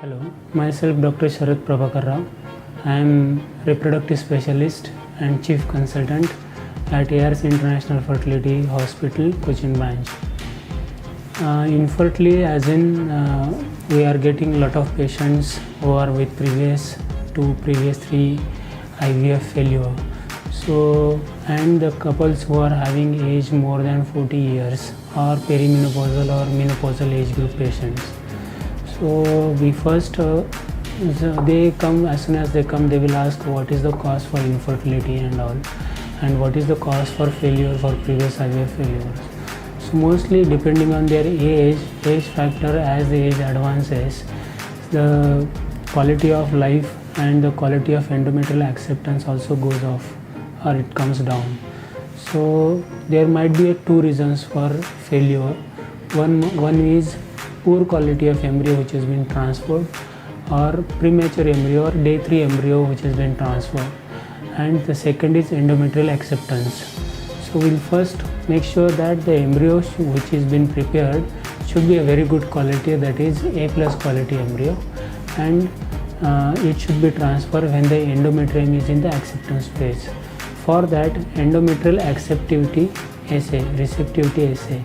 Hello, myself Dr. Sharat Prabhakar Rao. I am reproductive specialist and chief consultant at ARS International Fertility Hospital, Cochin branch. Infertility as in we are getting a lot of patients who are with previous 3 IVF failure. So, and the couples who are having age more than 40 years or perimenopausal or menopausal age group patients. So we first, they come, as soon as they come, they will ask what is the cause for infertility and all, and what is the cause for failure for previous IVF failures. So mostly depending on their age factor, as the age advances, the quality of life and the quality of endometrial acceptance also goes off or it comes down. So there might be two reasons for failure. One is poor quality of embryo which has been transferred, or premature embryo or day 3 embryo which has been transferred, and the second is endometrial acceptance. So we'll first make sure that the embryo which has been prepared should be a very good quality, that is A+ quality embryo, and it should be transferred when the endometrium is in the acceptance phase. For that, endometrial acceptivity assay, receptivity assay,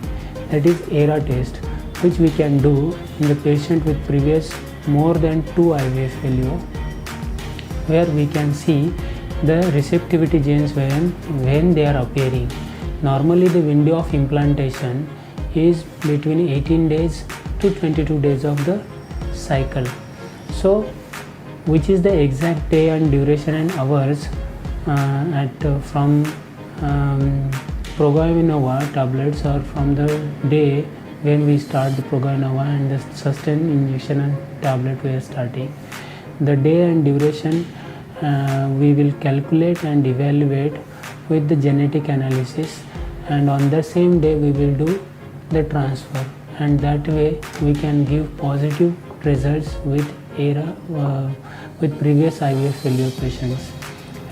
that is ERA test, which we can do in the patient with previous more than 2 IVF failure, where we can see the receptivity genes when they are appearing. Normally the window of implantation is between 18 days to 22 days of the cycle. So which is the exact day and duration and hours from Proguanova tablets, or from the day when we start the Proguanova and the sustained injection and tablet we are starting. The day and duration we will calculate and evaluate with the genetic analysis, and on the same day we will do the transfer, and that way we can give positive results with ERA with previous IVF failure patients.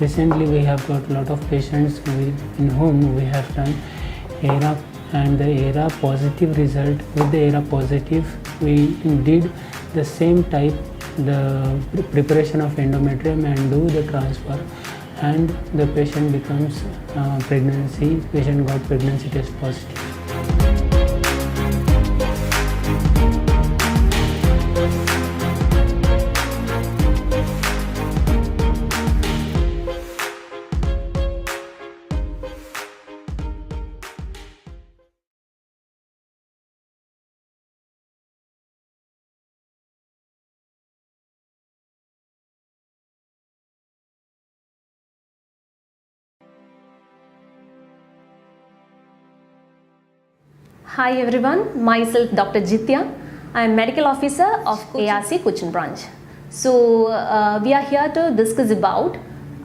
Recently we have got a lot of patients in whom we have done ERA, and the ERA positive result. With the ERA positive, we did the same type, the preparation of endometrium and do the transfer, and the patient becomes patient got pregnancy test positive. Hi everyone, myself Dr. Jitya. I am medical officer of ARC Cochin branch. So we are here to discuss about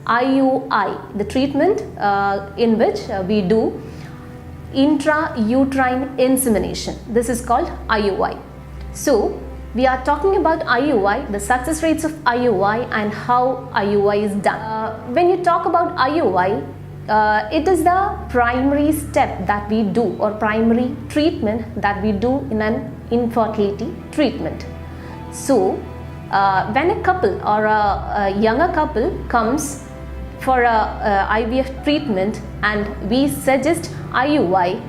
IUI, the treatment in which we do intrauterine insemination. This is called IUI. So we are talking about IUI, the success rates of IUI and how IUI is done. When you talk about IUI, it is the primary step that we do, or primary treatment that we do in an infertility treatment. So when a couple or a younger couple comes for a IVF treatment and we suggest IUI,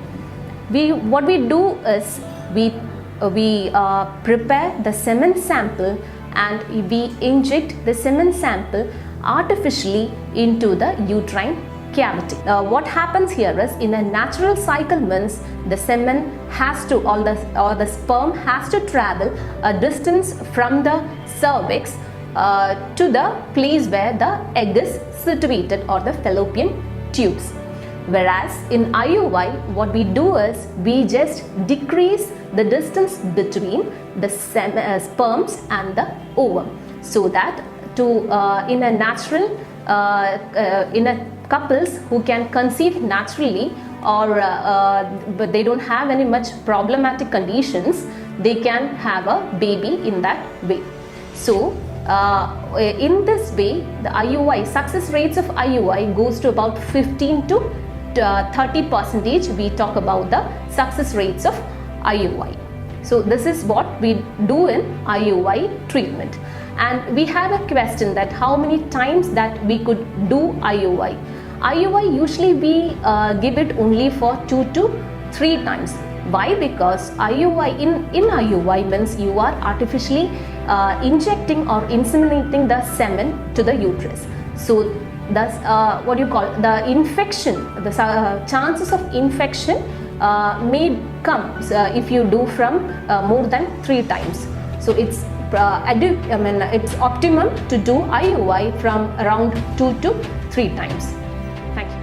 what we do is we prepare the semen sample and we inject the semen sample artificially into the uterine cavity. What happens here is, in a natural cycle means the semen has to, or the sperm has to travel a distance from the cervix to the place where the egg is situated, or the fallopian tubes. Whereas in IUI, what we do is we just decrease the distance between the sperms and the ovum, so that in a natural in a couples who can conceive naturally, or but they don't have any much problematic conditions, they can have a baby in that way. So in this way, the IUI success rates of IUI goes to about 15 to 30%. We talk about the success rates of IUI. So this is what we do in IUI treatment. And we have a question that how many times that we could do IUI. IUI usually we give it only for 2 to 3 times. Why? Because IUI in IUI means you are artificially injecting or inseminating the semen to the uterus. So thus what do you call the infection, the chances of infection may come if you do from more than 3 times. So it's it's optimum to do IUI from around 2 to 3 times. Thank you.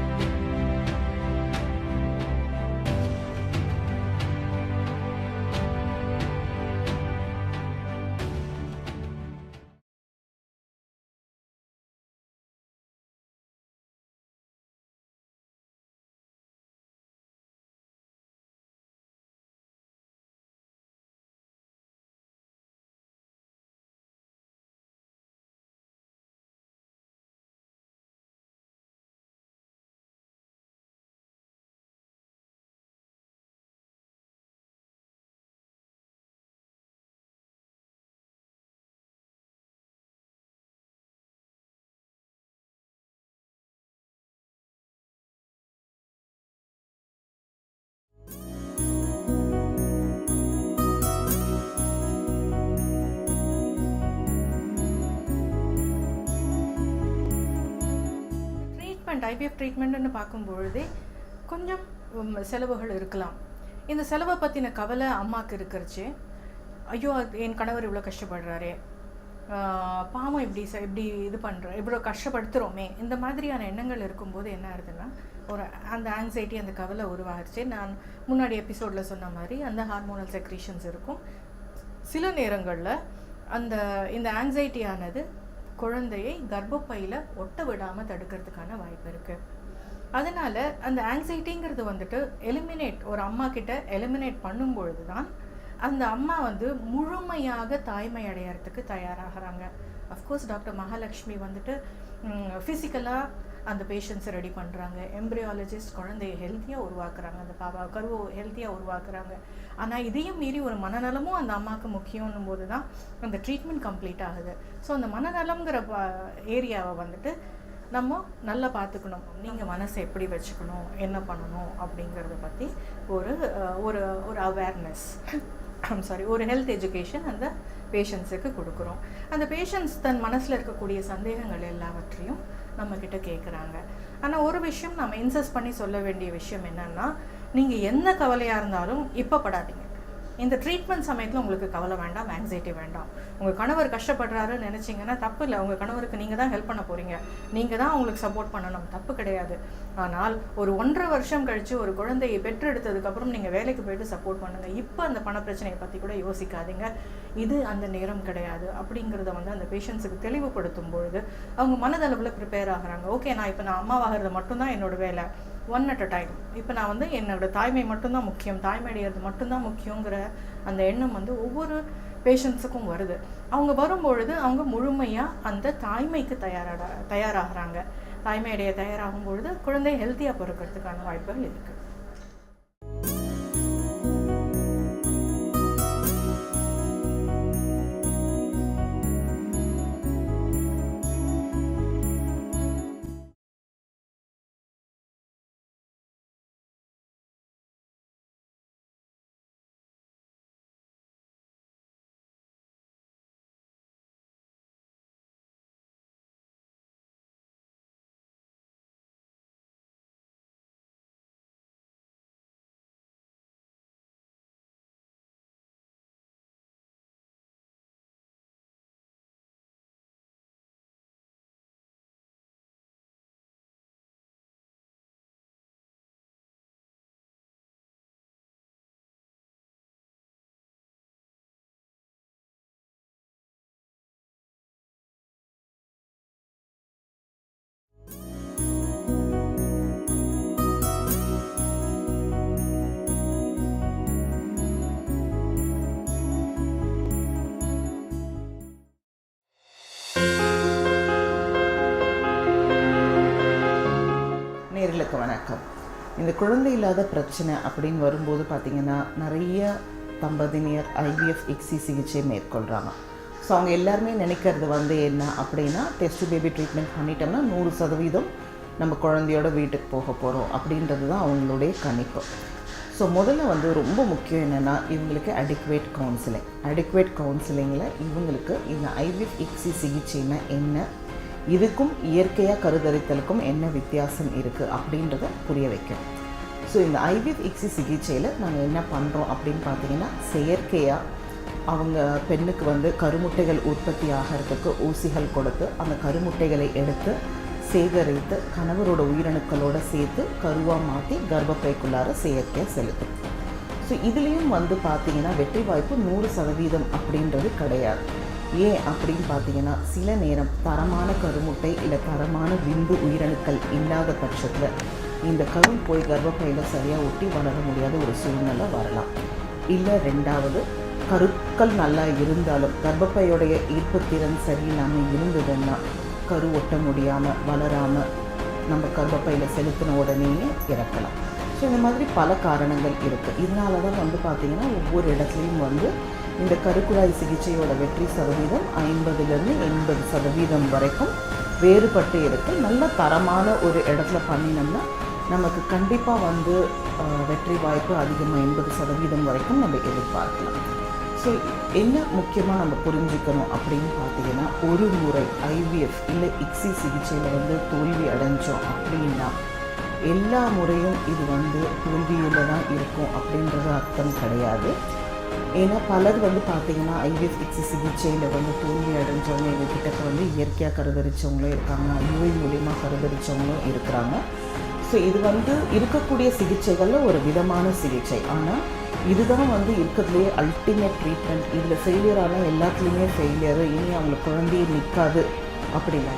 IVF ட்ரீட்மெண்ட்னு பார்க்கும்பொழுதே கொஞ்சம் செலவுகள் இருக்கலாம். இந்த செலவை பற்றின கவலை அம்மாவுக்கு இருக்கிறச்சு. ஐயோ என் கணவர் இவ்வளோ கஷ்டப்படுறாரே, பாவம் இப்படி இது பண்ணுற, இவ்வளோ கஷ்டப்படுத்துகிறோமே, இந்த மாதிரியான எண்ணங்கள் இருக்கும்போது என்ன ஆகுதுன்னா ஒரு அந்த ஆங்ஸைட்டி, அந்த கவலை உருவாகிடுச்சு. நான் முன்னாடி எபிசோடில் சொன்ன மாதிரி அந்த ஹார்மோனல் செக்ரீஷன்ஸ் இருக்கும். சில நேரங்களில் இந்த ஆங்ஸைட்டியானது குழந்தையை கர்ப்பப்பையில் ஒட்ட விடாமல் தடுக்கிறதுக்கான வாய்ப்பு இருக்குது. அதனால் அந்த ஆங்ஸைட்டிங்கிறது வந்துட்டு ஒரு அம்மா கிட்ட எலிமினேட் பண்ணும்பொழுது தான் அந்த அம்மா முழுமையாக தாய்மை அடையறதுக்கு தயாராகிறாங்க. அஃப்கோர்ஸ் டாக்டர் மகாலட்சுமி வந்துட்டு ஃபிசிக்கலாக அந்த பேஷண்ட்ஸை ரெடி பண்ணுறாங்க. எம்ப்ரியாலஜிஸ்ட் குழந்தைய ஹெல்த்தியாக உருவாக்குறாங்க, அந்த கருவை ஹெல்த்தியாக உருவாக்குறாங்க. ஆனால் இதையும் மீறி ஒரு மனநலமும் அந்த அம்மாவுக்கு முக்கியம்னும் போது தான் அந்த ட்ரீட்மெண்ட் கம்ப்ளீட் ஆகுது. ஸோ அந்த மனநலங்கிற ஏரியாவை வந்துட்டு நம்ம நல்லா பார்த்துக்கணும். நீங்கள் மனசை எப்படி வச்சுக்கணும், என்ன பண்ணணும் அப்படிங்கிறத பற்றி ஒரு அவேர்னஸ் ஒரு ஹெல்த் எஜுகேஷன் அந்த பேஷண்ட்ஸுக்கு கொடுக்குறோம். அந்த பேஷண்ட்ஸ் தன் மனசில் இருக்கக்கூடிய சந்தேகங்கள் எல்லாவற்றையும் நம்மக்கிட்ட கேட்குறாங்க. ஆனால் ஒரு விஷயம் நம்ம இன்சஸ்ட் பண்ணி சொல்ல வேண்டிய விஷயம் என்னென்னா, நீங்கள் என்ன கவலையாக இருந்தாலும் இப்போ படாதீங்க. இந்த ட்ரீட்மெண்ட் சமயத்தில் உங்களுக்கு கவலை வேண்டாம், ஆங்ஸைட்டி வேண்டாம். உங்கள் கணவர் கஷ்டப்படுறாருன்னு நினச்சிங்கன்னா தப்பு இல்லை. உங்கள் கணவருக்கு நீங்கள் தான் ஹெல்ப் பண்ண போகிறீங்க, நீங்கள் தான் அவங்களுக்கு சப்போர்ட் பண்ணணும், தப்பு கிடையாது. ஆனால் ஒரு 1.5 வருஷம் கழித்து ஒரு குழந்தையை பெற்றெடுத்ததுக்கப்புறம் நீங்கள் வேலைக்கு போய்ட்டு சப்போர்ட் பண்ணுங்கள். இப்போ அந்த பண பிரச்சனையை பற்றி கூட யோசிக்காதீங்க, இது அந்த நேரம் கிடையாது அப்படிங்கிறத அந்த பேஷண்ட்ஸுக்கு தெளிவுபடுத்தும் பொழுது அவங்க மனதளவில் ப்ரிப்பேர் ஆகிறாங்க. ஓகே, நான் அம்மாவாகிறது மட்டும்தான் என்னோடய வேலை, ஒன் அட் அ டைம். இப்போ நான் என்னோடய தாய்மை மட்டும்தான் முக்கியம், தாய்மை அடைகிறது மட்டும்தான் முக்கியங்கிற அந்த எண்ணம் ஒவ்வொரு பேஷண்ட்ஸுக்கும் வருது. அவங்க வரும்பொழுது அவங்க முழுமையாக அந்த தாய்மைக்கு தயாராகிறாங்க. தாய்மை அடைய தயாராகும் பொழுது குழந்தை ஹெல்த்தியாக பிறக்கிறதுக்கான வாய்ப்புகள் இருக்குது. நேயர்களுக்கு வணக்கம். இந்த குழந்தை இல்லாத பிரச்சனை அப்படின்னு வரும்போது பார்த்திங்கன்னா நிறைய தம்பதியினர் IVF ICSI சிகிச்சை மேற்கொள்கிறாங்க. ஸோ அவங்க எல்லாருமே நினைக்கிறது வந்து என்ன அப்படின்னா, டெஸ்ட் பேபி ட்ரீட்மெண்ட் பண்ணிட்டோம்னா 100% நம்ம குழந்தையோட வீட்டுக்கு போக போகிறோம் அப்படின்றது தான் அவங்களுடைய கணிப்பு. ஸோ முதல்ல வந்து ரொம்ப முக்கியம் என்னென்னா, இவங்களுக்கு அடிக்குவேட் கவுன்சிலிங்கில் இவங்களுக்கு இந்த IVF ICSI சிகிச்சைனா என்ன, இதுக்கும் இயற்கையாக கருதரித்தலுக்கும் என்ன வித்தியாசம் இருக்குது அப்படின்றத புரிய வைக்கும். ஸோ இந்த IVF ICSI சிகிச்சையில் நாங்கள் என்ன பண்ணுறோம் அப்படின்னு பார்த்தீங்கன்னா, செயற்கையாக அவங்க பெண்ணுக்கு வந்து கருமுட்டைகள் உற்பத்தி ஆகிறதுக்கு ஊசிகள் கொடுத்து அந்த கருமுட்டைகளை எடுத்து சேகரித்து கணவரோட உயிரணுக்களோடு சேர்த்து கருவாக மாற்றி கர்ப்பப்பைக்குள்ளார செயற்கையாக செலுத்தும். ஸோ இதுலேயும் வந்து பார்த்திங்கன்னா வெற்றி வாய்ப்பு 100% அப்படின்றது கிடையாது. ஏன் அப்படின்னு பார்த்தீங்கன்னா, சில நேரம் தரமான கருமுட்டை இல்லை தரமான விந்து உயிரணுக்கள் இல்லாத பட்சத்தில் இந்த கரு போய் கர்ப்பப்பையில் சரியாக ஒட்டி வளர முடியாத ஒரு சூழ்நிலை வரலாம். இல்லை ரெண்டாவது, கருக்கள் நல்லா இருந்தாலும் கர்ப்பப்பையோடைய ஈர்ப்புத்திறன் சரியில்லாமல் இருந்ததுன்னா கரு ஒட்ட முடியாமல் வளராமல் நம்ம கர்ப்பப்பையில் செலுத்தின உடனேயே இறக்கலாம். ஸோ இந்த மாதிரி பல காரணங்கள் இருக்குது. இதனால தான் வந்து பார்த்திங்கன்னா ஒவ்வொரு இடத்துலையும் வந்து இந்த கருக்குழாய் சிகிச்சையோட வெற்றி சதவீதம் 50லேருந்து 80% வரைக்கும் வேறுபட்டு இருக்குது. நல்ல தரமான ஒரு இடத்துல பண்ணினோம்னா நமக்கு கண்டிப்பாக வந்து வெற்றி வாய்ப்பு அதிகமாக 80% வரைக்கும் நம்ம எதிர்பார்க்கலாம். ஸோ என்ன முக்கியமாக நம்ம புரிஞ்சுக்கணும் அப்படின்னு பார்த்தீங்கன்னா, ஒரு முறை IVF இல்லை ICSI சிகிச்சையில் வந்து தோல்வி அடைஞ்சோம் அப்படின்னா எல்லா முறையும் இது வந்து தோல்வியில் தான் இருக்கும் அப்படின்றது அர்த்தம் கிடையாது. ஏன்னா பலர் வந்து பார்த்திங்கன்னா IVF ICSI சிகிச்சையில் வந்து தோல்வி அடைஞ்சவங்க எங்ககிட்ட வந்து இயற்கையாக கருதரிச்சவங்களும் இருக்காங்க, IUI மூலிமா கருதரிச்சவங்களும் இருக்கிறாங்க. ஸோ இது வந்து இருக்கக்கூடிய சிகிச்சைகளில் ஒரு விதமான சிகிச்சை. ஆனால் இதுதான் வந்து இருக்கிறதுலேயே அல்டிமேட் ட்ரீட்மெண்ட். இதில் ஃபெயிலியரான எல்லாத்துலேயுமே ஃபெயிலியரு, இனி அவங்களுக்கு குழந்தையே நிற்காது அப்படின்னா.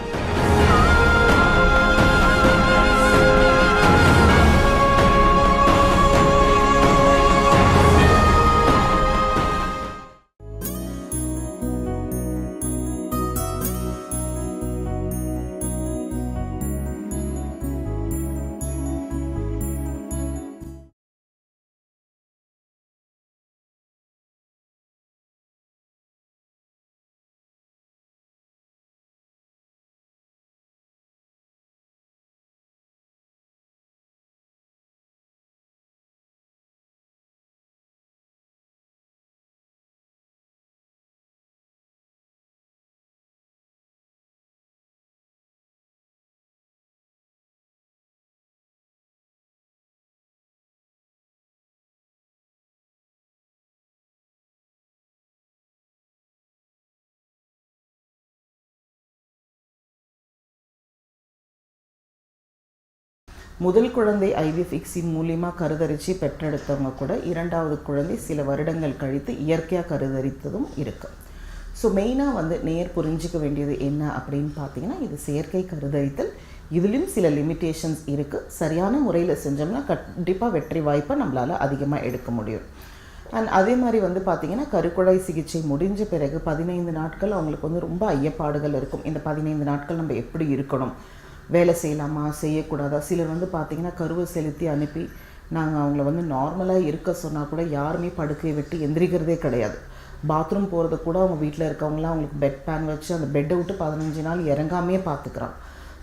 முதல் குழந்தை IVF ICSI மூலியமாக கருதரித்து பெற்றெடுத்தவங்க கூட இரண்டாவது குழந்தை சில வருடங்கள் கழித்து இயற்கையாக கருதரித்ததும் இருக்குது. ஸோ மெயினாக வந்து புரிஞ்சிக்க வேண்டியது என்ன அப்படின்னு பார்த்தீங்கன்னா, இது செயற்கை கருதரித்தல். இதுலேயும் சில லிமிட்டேஷன்ஸ் இருக்குது. சரியான முறையில் செஞ்சோம்னா கண்டிப்பாக வெற்றி வாய்ப்பை நம்மளால் அதிகமாக எடுக்க முடியும். அண்ட் அதே மாதிரி வந்து பார்த்திங்கன்னா, கருக்குழாய் சிகிச்சை முடிஞ்ச பிறகு 15 நாட்கள் அவங்களுக்கு வந்து ரொம்ப ஐயப்பாடுகள் இருக்கும். இந்த 15 நாட்கள் நம்ம எப்படி இருக்கணும், வேலை செய்யலாமா செய்யக்கூடாதா? சிலர் வந்து பார்த்திங்கன்னா கருவை செலுத்தி அனுப்பி நாங்கள் அவங்கள வந்து நார்மலாக இருக்க சொன்னால் கூட யாருமே படுக்கையை விட்டு எந்திரிக்கிறதே கிடையாது. பாத்ரூம் போகிறத கூட அவங்க வீட்டில் இருக்கவங்களாம் அவங்களுக்கு பெட் பேன் வச்சு அந்த பெட்டை விட்டு 15 நாள் இறங்காமே பார்த்துக்கிறாங்க.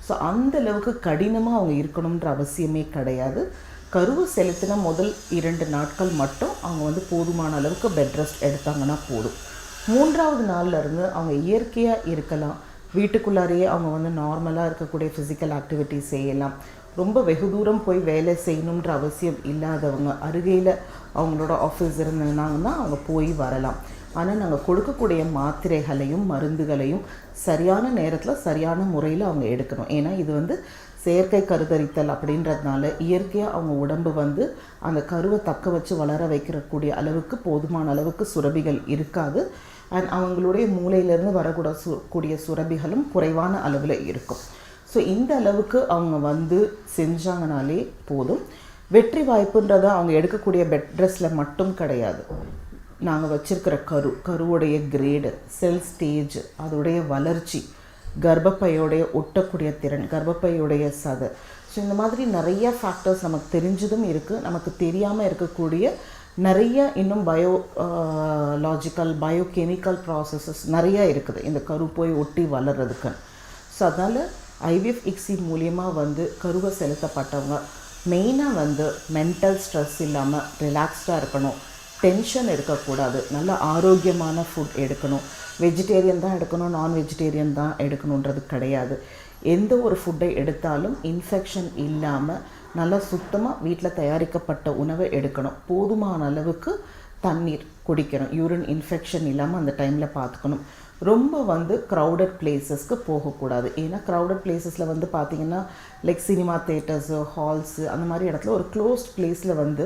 ஸோ அந்தளவுக்கு கடினமாக அவங்க இருக்கணுன்ற அவசியமே கிடையாது. கருவை செலுத்தின முதல் 2 நாட்கள் மட்டும் அவங்க வந்து போதுமான அளவுக்கு பெட் ரெஸ்ட் எடுத்தாங்கன்னா போதும். 3ஆவது நாள்லேருந்து அவங்க இயற்கையாக இருக்கலாம். வீட்டுக்குள்ளாரையே அவங்க வந்து நார்மலாக இருக்கக்கூடிய ஃபிசிக்கல் ஆக்டிவிட்டிஸ் செய்யலாம். ரொம்ப வெகு தூரம் போய் வேலை செய்யணுன்ற அவசியம் இல்லாதவங்க அருகையில் அவங்களோட ஆஃபீஸ் இருந்ததுனாங்கன்னா அவங்க போய் வரலாம். ஆனால் நாங்கள் கொடுக்கக்கூடிய மாத்திரைகளையும் மருந்துகளையும் சரியான நேரத்தில் சரியான முறையில் அவங்க எடுக்கணும். ஏன்னா இது வந்து செயற்கை கருதரித்தல் அப்படின்றதுனால இயற்கையாக அவங்க உடம்பு வந்து அந்த கருவை தக்க வச்சு வளர வைக்கக்கூடிய அளவுக்கு போதுமான அளவுக்கு சுரபிகள் இருக்காது. அண்ட் அவங்களுடைய மூளையிலேருந்து வரக்கூடக்கூடிய சுரபிகளும் குறைவான அளவில் இருக்கும். ஸோ இந்த அளவுக்கு அவங்க வந்து செஞ்சாங்கனாலே போதும். வெற்றி வாய்ப்புன்றதை அவங்க எடுக்கக்கூடிய பெட் ரெஸ்ட்டில் மட்டும் கிடையாது. நாங்கள் வச்சுருக்கிற கருவுடைய கிரேடு, செல் ஸ்டேஜ், அதோடைய வளர்ச்சி, கர்ப்பப்பையோடைய ஒட்டக்கூடிய திறன், கர்ப்பப்பையோடைய சதை, ஸோ இந்த மாதிரி நிறைய ஃபேக்டர்ஸ் நமக்கு தெரிஞ்சதும் இருக்குது, நமக்கு தெரியாமல் இருக்கக்கூடிய நிறைய இன்னும் லாஜிக்கல் பயோகெமிக்கல் ப்ராசஸஸ் நிறையா இருக்குது இந்த கரு போய் ஒட்டி வளர்கிறதுக்கு. ஸோ அதனால் ஐவிஎஃப் இக்ஸி மூலியமாக வந்து கருவை செலுத்தப்பட்டவங்க மெயினாக வந்து மென்டல் ஸ்ட்ரெஸ் இல்லாமல் ரிலாக்ஸ்டாக இருக்கணும், டென்ஷன் இருக்கக்கூடாது, நல்ல ஆரோக்கியமான ஃபுட் எடுக்கணும். வெஜிடேரியன் தான் எடுக்கணும், நான் வெஜிடேரியன் தான் எடுக்கணுன்றது கிடையாது. எந்த ஒரு ஃபுட்டை எடுத்தாலும் இன்ஃபெக்ஷன் இல்லாமல் நல்லா சுத்தமாக வீட்டில் தயாரிக்கப்பட்ட உணவை எடுக்கணும். போதுமான அளவுக்கு தண்ணீர் குடிக்கணும், யூரின் இன்ஃபெக்ஷன் இல்லாமல் அந்த டைமில் பார்த்துக்கணும். ரொம்ப வந்து க்ரௌடட் பிளேசஸ்க்கு போகக்கூடாது. ஏன்னா க்ரௌடட் பிளேசஸில் வந்து பார்த்திங்கன்னா லைக் சினிமா தேட்டர்ஸு, ஹால்ஸு, அந்த மாதிரி இடத்துல ஒரு க்ளோஸ்ட் பிளேஸில் வந்து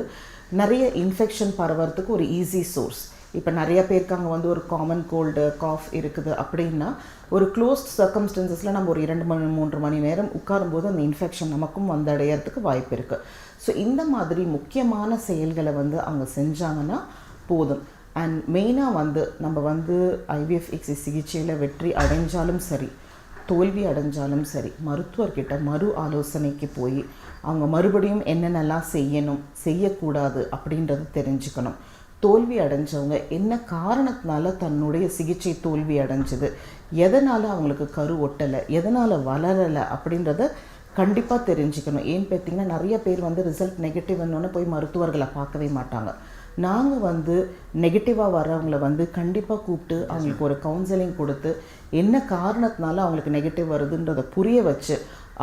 நிறைய இன்ஃபெக்ஷன் பரவறதுக்கு ஒரு ஈஸி சோர்ஸ். இப்போ நிறைய பேருக்கு அங்கே வந்து ஒரு காமன் கோல்டு காஃப் இருக்குது அப்படின்னா ஒரு க்ளோஸ்ட் சர்க்கம்ஸ்டன்சஸில் நம்ம ஒரு 2 மணி 3 மணி நேரம் உட்காரும்போது அந்த இன்ஃபெக்ஷன் நமக்கும் வந்தடையிறதுக்கு வாய்ப்பு இருக்குது. ஸோ இந்த மாதிரி முக்கியமான செயல்களை வந்து அவங்க செஞ்சாங்கன்னா போதும். அண்ட் மெயினாக வந்து நம்ம வந்து ஐவிஎஃப் இக்ஸி சிகிச்சையில் வெற்றி அடைஞ்சாலும் சரி, தோல்வி அடைஞ்சாலும் சரி, மருத்துவர்கிட்ட மறு ஆலோசனைக்கு போய் அவங்க மறுபடியும் என்னென்னலாம் செய்யணும் செய்யக்கூடாது அப்படின்றது தெரிஞ்சுக்கணும். தோல்வி அடைஞ்சவங்க என்ன காரணத்தினால தன்னுடைய சிகிச்சை தோல்வி அடைஞ்சது, எதனால் அவங்களுக்கு கரு ஒட்டலை, எதனால் வளரலை அப்படின்றத கண்டிப்பாக தெரிஞ்சுக்கணும். ஏன்னு பார்த்தீங்கன்னா நிறைய பேர் வந்து ரிசல்ட் நெகட்டிவ்னு போய் மருத்துவர்களை பார்க்கவே மாட்டாங்க. நாங்கள் வந்து நெகட்டிவாக வர்றவங்கள வந்து கண்டிப்பாக கூப்பிட்டு அவங்களுக்கு ஒரு கவுன்சிலிங் கொடுத்து என்ன காரணத்தினால அவங்களுக்கு நெகட்டிவ் வருதுன்றதை புரிய வச்சு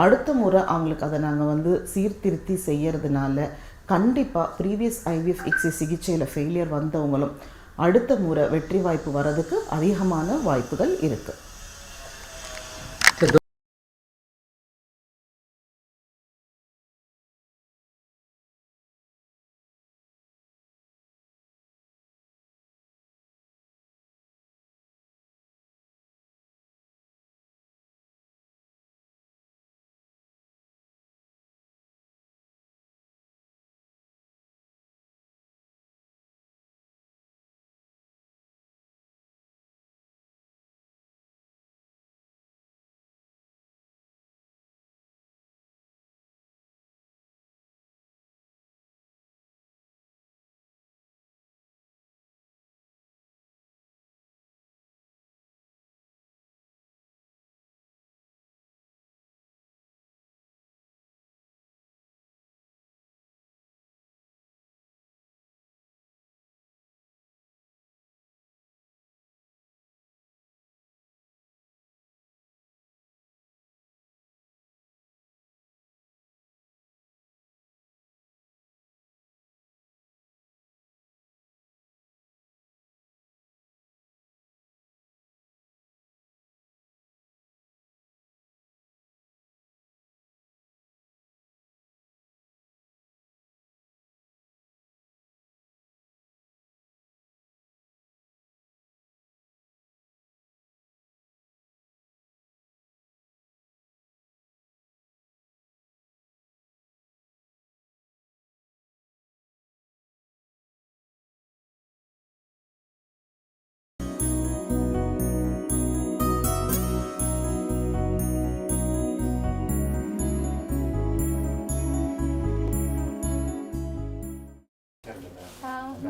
அடுத்த முறை அவங்களுக்கு அதை நாங்கள் வந்து சீர்திருத்தி செய்யறதுனால கண்டிப்பாக ப்ரீவியஸ் ஐவிஎஃப் இக்ஸி சிகிச்சையில் ஃபெயிலியர் வந்தவங்களும் அடுத்த முறை வெற்றி வாய்ப்பு வர்றதுக்கு அதிகமான வாய்ப்புகள் இருக்குது.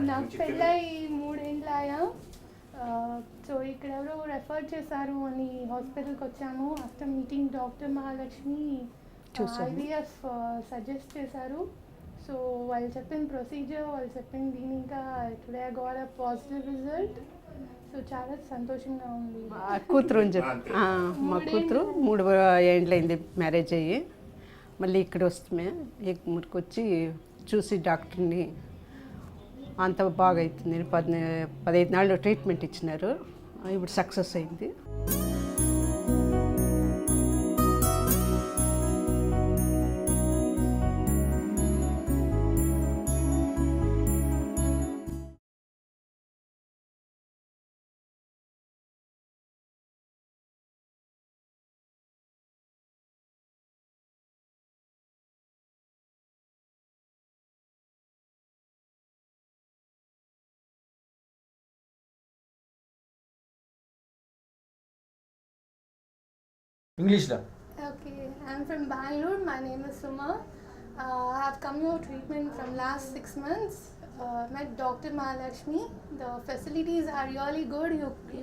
నాకు పెళ్ళై 3 ఏళ్ళు అయ్యా. సో ఇక్కడ ఎవరో రెఫర్ చేశారు అని హాస్పిటల్కి వచ్చాము. After meeting doctor Mahalakshmi IVF suggest చేశారు. సో వాళ్ళు చెప్పిన ప్రొసీజర్, వాళ్ళు చెప్పిన దీని ఇంకా today I got a positive result. So చాలా సంతోషంగా ఉంది. కూతురు అని చెప్పి మా కూతురు 3 ఏండ్లైంది మ్యారేజ్ అయ్యి. మళ్ళీ ఇక్కడ వస్తే ఇక్కడికి వచ్చి చూసి డాక్టర్ని అంత బాగా అవుతుంది. 15 నాళ్ళు ట్రీట్మెంట్ ఇచ్చినారు. ఇప్పుడు సక్సెస్ అయింది. English da. Okay, I'm from Bangalore. My name is Suma. I have come here treatment from last 6 months. met Dr. Mahalakshmi. The facilities are really good. You